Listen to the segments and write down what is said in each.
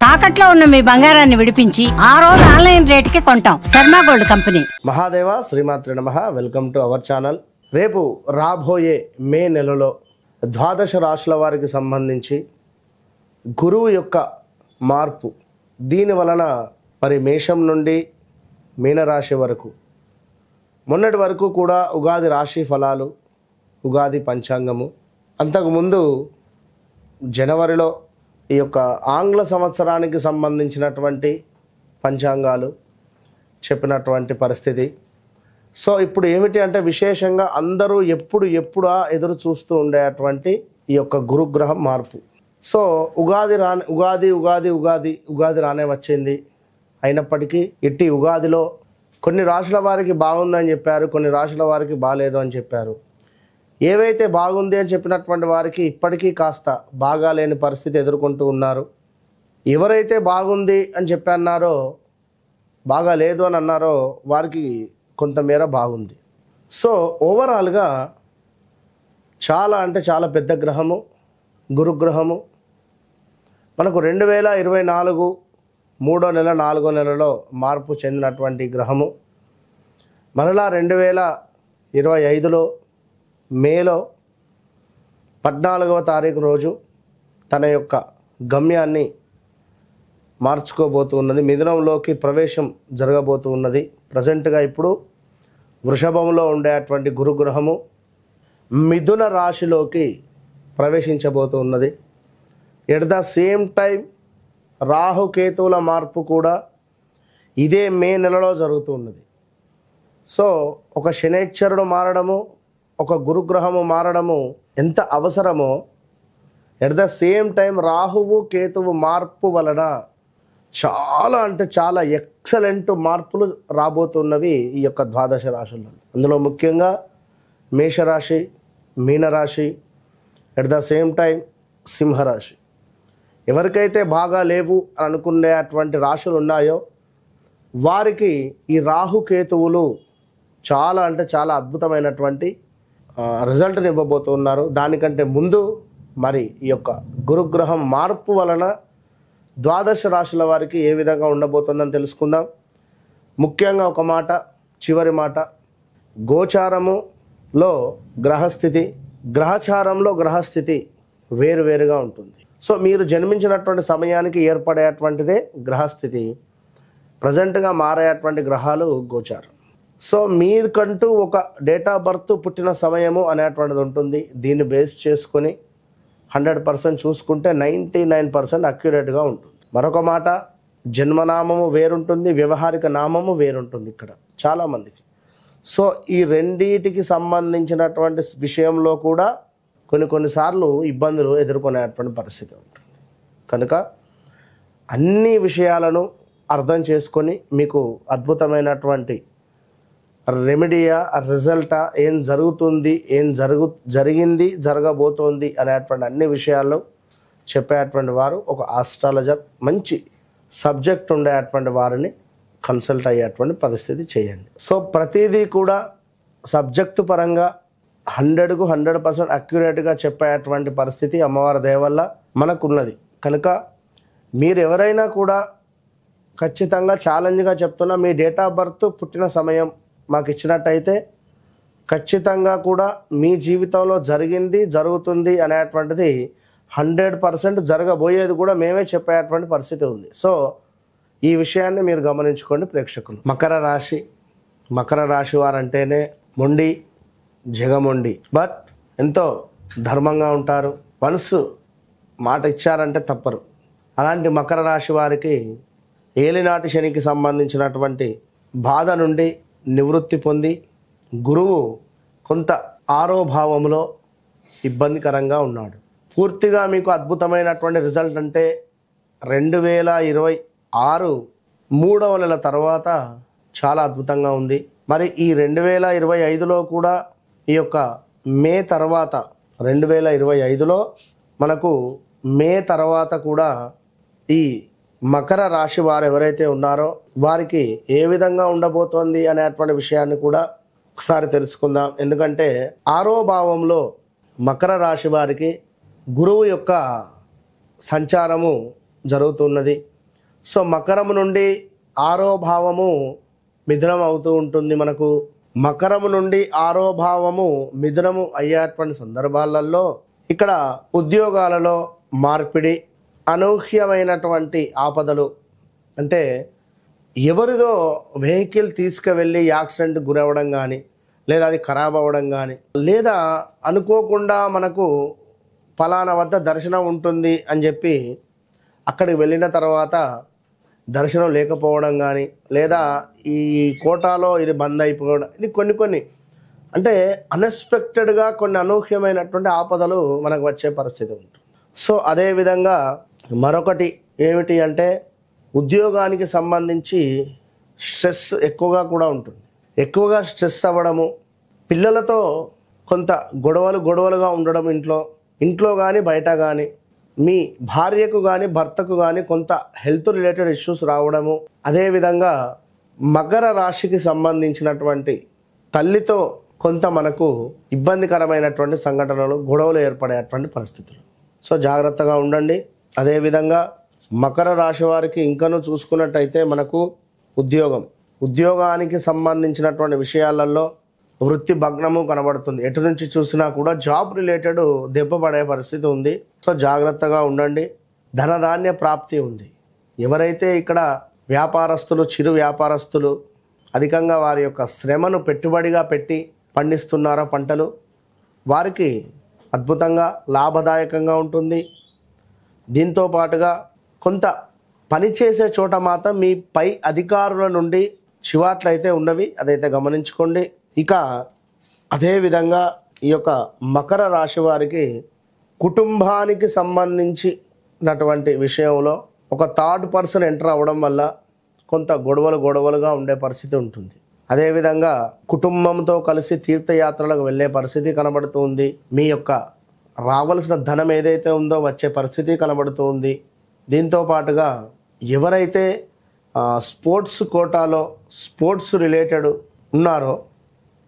తాకట్లో ఉన్న మీ బంగారాన్ని విడిపించి ఆ రోజు ఆన్లైన్ రేటుకి కొంటాం. Sharma gold company. మహాదేవ శ్రీమాత్రే నమః. Welcome to our channel. రేపు రాబోయే మే నెలలో ద్వాదశ రాశుల వారికి సంబంధించి గురువు యొక్క మార్పు, దీని వలన మరి మేషం నుండి మీనరాశి వరకు, మొన్నటి వరకు కూడా ఉగాది రాశి ఫలాలు, ఉగాది పంచాంగము, అంతకుముందు జనవరిలో ఈ యొక్క ఆంగ్ల సంవత్సరానికి సంబంధించినటువంటి పంచాంగాలు చెప్పినటువంటి పరిస్థితి. సో ఇప్పుడు ఏమిటి అంటే విశేషంగా అందరూ ఎప్పుడా ఎదురు చూస్తూ ఉండేటువంటి ఈ యొక్క గురుగ్రహం మార్పు. సో ఉగాది రానే వచ్చింది. అయినప్పటికీ ఇట్టి ఉగాదిలో కొన్ని రాశుల వారికి బాగుందని చెప్పారు, కొన్ని రాశుల వారికి బాగాలేదు అని చెప్పారు. ఏవైతే బాగుంది అని చెప్పినటువంటి వారికి ఇప్పటికీ కాస్త బాగా లేని పరిస్థితి ఎదుర్కొంటూ ఉన్నారు. ఎవరైతే బాగుంది అని చెప్పన్నారో, బాగా లేదు అని అన్నారో వారికి కొంతమేర బాగుంది. సో ఓవరాల్గా చాలా పెద్ద గ్రహము గురుగ్రహము. మనకు 2024 3వ నెల 4వ నెలలో మార్పు చెందినటువంటి గ్రహము మరలా 2025లో మేలో 14వ తారీఖు రోజు తన యొక్క గమ్యాన్ని మార్చుకోబోతూ ఉన్నది. మిథునంలోకి ప్రవేశం జరగబోతూ ఉన్నది. ప్రజెంట్గా ఇప్పుడు వృషభంలో ఉండేటువంటి గురుగ్రహము మిథున రాశిలోకి ప్రవేశించబోతూ ఉన్నది. ఎట్ ద సేమ్ టైం రాహుకేతువుల మార్పు కూడా ఇదే మే నెలలో జరుగుతూ ఉన్నది. సో ఒక శనైశ్చరుడు మారడము, ఒక గురుగ్రహము మారడము ఎంత అవసరమో, ఎట్ ద సేమ్ టైం రాహువు కేతువు మార్పు వలన చాలా ఎక్సలెంట్ మార్పులు రాబోతున్నవి ఈ యొక్క ద్వాదశ రాశుల్లో. అందులో ముఖ్యంగా మేషరాశి, మీనరాశి, ఎట్ ద సేమ్ టైం సింహరాశి. ఎవరికైతే బాగా లేవు అని అనుకునేటువంటి రాశులు ఉన్నాయో వారికి ఈ రాహుకేతువులు చాలా అద్భుతమైనటువంటి రిజల్ట్ని ఇవ్వబోతున్నారు. దానికంటే ముందు మరి ఈ యొక్క గురుగ్రహం మార్పు వలన ద్వాదశ రాశుల వారికి ఏ విధంగా ఉండబోతుందని తెలుసుకుందాం. ముఖ్యంగా ఒక మాట, చివరి మాట, గోచారములో గ్రహస్థితి, గ్రహచారంలో గ్రహస్థితి వేరువేరుగా ఉంటుంది. సో మీరు జన్మించినటువంటి సమయానికి ఏర్పడేటువంటిదే గ్రహస్థితి. ప్రజెంట్గా మారేటువంటి గ్రహాలు గోచారం. సో మీకంటూ ఒక డేట్ ఆఫ్ బర్త్, పుట్టిన సమయము అనేటువంటిది ఉంటుంది. దీన్ని బేస్ చేసుకొని 100% చూసుకుంటే 99% అక్యురేట్గా ఉంటుంది. మరొక మాట, జన్మనామము వేరుంటుంది, వ్యవహారిక నామము వేరుంటుంది ఇక్కడ చాలామందికి. సో ఈ రెండింటికి సంబంధించినటువంటి విషయంలో కూడా కొన్నిసార్లు ఇబ్బందులు ఎదుర్కొనేటువంటి పరిస్థితి ఉంటుంది. కనుక అన్ని విషయాలను అర్థం చేసుకొని మీకు అద్భుతమైనటువంటి రెమెడీయా, రిజల్టా, ఏం జరుగుతుంది, జరిగింది, జరగబోతోంది అనేటువంటి అన్ని విషయాల్లో చెప్పేటువంటి వారు ఒక ఆస్ట్రాలజర్, మంచి సబ్జెక్ట్ ఉండేటువంటి వారిని కన్సల్ట్ అయ్యేటువంటి పరిస్థితి చేయండి. సో ప్రతిదీ కూడా సబ్జెక్టు పరంగా 100కు 100% అక్యురేట్గా చెప్పేటువంటి పరిస్థితి అమ్మవారి దయ వల్ల మనకున్నది. కనుక మీరు ఎవరైనా కూడా ఖచ్చితంగా ఛాలెంజ్గా చెప్తున్నా, మీ డేట్ ఆఫ్ బర్త్, పుట్టిన సమయం మాకు ఇచ్చినట్టయితే ఖచ్చితంగా కూడా మీ జీవితంలో జరిగింది, జరుగుతుంది అనేటువంటిది 100% జరగబోయేది కూడా మేమే చెప్పేటువంటి పరిస్థితి ఉంది. సో ఈ విషయాన్ని మీరు గమనించుకోండి ప్రేక్షకులు. మకర రాశి వారంటేనే మొండి, జగమొండి, బట్ ఎంతో ధర్మంగా ఉంటారు. మనసు మాట ఇచ్చారంటే తప్పరు. అలాంటి మకర రాశి వారికి ఏలినాటి శనికి సంబంధించినటువంటి బాధ నుండి నివృత్తి పొంది గురువు కొంత ఆరోభావంలో ఇబ్బందికరంగా ఉన్నాడు. పూర్తిగా మీకు అద్భుతమైనటువంటి రిజల్ట్ అంటే 2026 3వ నెల తర్వాత చాలా అద్భుతంగా ఉంది. మరి ఈ 2025లో కూడా ఈ యొక్క మే తర్వాత 2025లో మనకు మే తర్వాత కూడా ఈ మకర రాశి వారు ఎవరైతే ఉన్నారో వారికి ఏ విధంగా ఉండబోతోంది అనేటువంటి విషయాన్ని కూడా ఒకసారి తెలుసుకుందాం. ఎందుకంటే 6వ భావంలో మకర రాశి వారికి గురువు యొక్క సంచారము జరుగుతున్నది. సో మకరము నుండి 6వ భావము మిథునం అవుతూ ఉంటుంది. మనకు మకరము నుండి 6వ భావము మిథునము అయ్యేటువంటి సందర్భాలలో ఇక్కడ ఉద్యోగాలలో మార్పిడి, అనూహ్యమైనటువంటి ఆపదలు, అంటే ఎవరిదో వెహికల్ తీసుకువెళ్ళి యాక్సిడెంట్ గురవ్వడం కానీ, లేదా అది ఖరాబ్ అవ్వడం కానీ, లేదా అనుకోకుండా మనకు ఫలానా వద్ద దర్శనం ఉంటుంది అని చెప్పి అక్కడికి వెళ్ళిన తర్వాత దర్శనం లేకపోవడం కానీ, లేదా ఈ కోటాలో ఇది బంద్ అయిపోవడం, ఇది కొన్ని అంటే అన్ఎక్స్పెక్టెడ్గా కొన్ని అనూహ్యమైనటువంటి ఆపదలు మనకు వచ్చే పరిస్థితి ఉంటుంది. సో అదేవిధంగా మరొకటి ఏమిటి అంటే ఉద్యోగానికి సంబంధించి స్ట్రెస్ ఎక్కువగా కూడా ఉంటుంది. ఎక్కువగా స్ట్రెస్ అవ్వడము, పిల్లలతో కొంత గొడవలుగా ఉండడం, ఇంట్లో కానీ బయట కానీ, మీ భార్యకు కానీ భర్తకు కానీ కొంత హెల్త్ రిలేటెడ్ ఇష్యూస్ రావడము. అదేవిధంగా మకర రాశికి సంబంధించినటువంటి తల్లితో కొంత మనకు ఇబ్బందికరమైనటువంటి సంఘటనలు, గొడవలు ఏర్పడేటువంటి పరిస్థితులు. సో జాగ్రత్తగా ఉండండి. అదేవిధంగా మకర రాశి వారికి ఇంకనూ చూసుకున్నట్టయితే మనకు ఉద్యోగానికి సంబంధించినటువంటి విషయాలలో వృత్తి భగ్నము కనబడుతుంది. ఎటు నుంచి చూసినా కూడా జాబ్ రిలేటెడ్ దెబ్బ పడే పరిస్థితి ఉంది. సో జాగ్రత్తగా ఉండండి. ధనధాన్య ప్రాప్తి ఉంది. ఎవరైతే ఇక్కడ వ్యాపారస్తులు, చిరు వ్యాపారస్తులు అధికంగా వారి యొక్క శ్రమను పెట్టుబడిగా పెట్టి పండిస్తున్నారో పంటలు, వారికి అద్భుతంగా లాభదాయకంగా ఉంటుంది. దీంతో పాటుగా కొంత పనిచేసే చోట మాత్రం మీ పై అధికారుల నుండి చివాట్లు అయితే ఉన్నవి, అదైతే గమనించుకోండి. ఇక అదేవిధంగా ఈ యొక్క మకర రాశి వారికి కుటుంబానికి సంబంధించినటువంటి విషయంలో ఒక థర్డ్ పర్సన్ ఎంటర్ అవ్వడం వల్ల కొంత గొడవలుగా ఉండే పరిస్థితి ఉంటుంది. అదేవిధంగా కుటుంబంతో కలిసి తీర్థయాత్రలకు వెళ్ళే పరిస్థితి కనబడుతుంది. మీ యొక్క రావాల్సిన ధనం ఏదైతే ఉందో వచ్చే పరిస్థితి కనబడుతుంది. దీంతో పాటుగా ఎవరైతే స్పోర్ట్స్ కోటాలో స్పోర్ట్స్ రిలేటెడ్ ఉన్నారో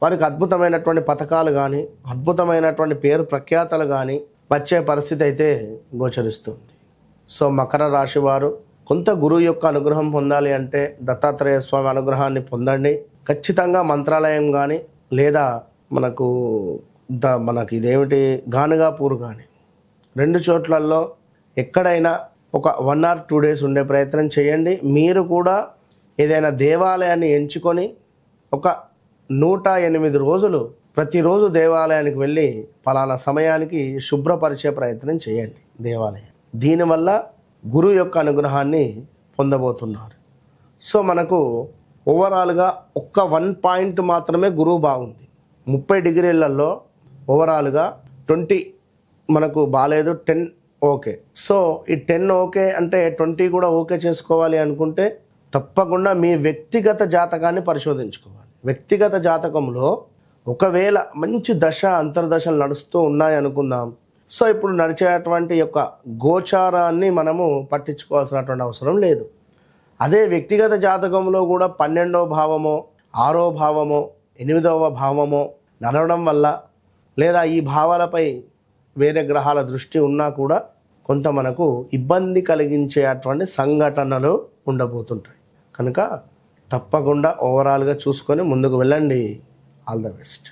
వారికి అద్భుతమైనటువంటి పథకాలు కానీ, అద్భుతమైనటువంటి పేరు ప్రఖ్యాతలు కానీ వచ్చే పరిస్థితి అయితే గోచరిస్తుంది. సో మకర రాశి వారు కొంత గురువు యొక్క అనుగ్రహం పొందాలి అంటే దత్తాత్రేయ స్వామి అనుగ్రహాన్ని పొందండి. ఖచ్చితంగా మంత్రాలయం కానీ, లేదా మనకు ఇదేమిటి గానుగాపూర్ కానీ, 2 చోట్లలో ఎక్కడైనా ఒక 1 or 2 days ఉండే ప్రయత్నం చేయండి. మీరు కూడా ఏదైనా దేవాలయాన్ని ఎంచుకొని ఒక 108 రోజులు ప్రతిరోజు దేవాలయానికి వెళ్ళి పలానా సమయానికి శుభ్రపరిచే ప్రయత్నం చేయండి దేవాలయం. దీనివల్ల గురువు యొక్క అనుగ్రహాన్ని పొందబోతున్నారు. సో మనకు ఓవరాల్గా ఒక్క 1 point మాత్రమే గురువు బాగుంది. 30 degreeలలో ఓవరాల్గా 20 మనకు బాగాలేదు, 10 ఓకే. సో ఈ 10 ఓకే అంటే 20 కూడా ఓకే చేసుకోవాలి అనుకుంటే తప్పకుండా మీ వ్యక్తిగత జాతకాన్ని పరిశోధించుకోవాలి. వ్యక్తిగత జాతకంలో ఒకవేళ మంచి దశ అంతర్దశలు నడుస్తూ ఉన్నాయి అనుకుందాం. సో ఇప్పుడు నడిచేటువంటి యొక్క గోచారాన్ని మనము పట్టించుకోవాల్సినటువంటి అవసరం లేదు. అదే వ్యక్తిగత జాతకంలో కూడా 12వ భావమో 6వ భావమో 8వ భావమో నడవడం వల్ల, లేదా ఈ భావాలపై వేరే గ్రహాల దృష్టి ఉన్నా కూడా కొంత మనకు ఇబ్బంది కలిగించేటువంటి సంఘటనలు ఉండబోతుంటాయి. కనుక తప్పకుండా ఓవరాల్గా చూసుకొని ముందుకు వెళ్ళండి. All the best.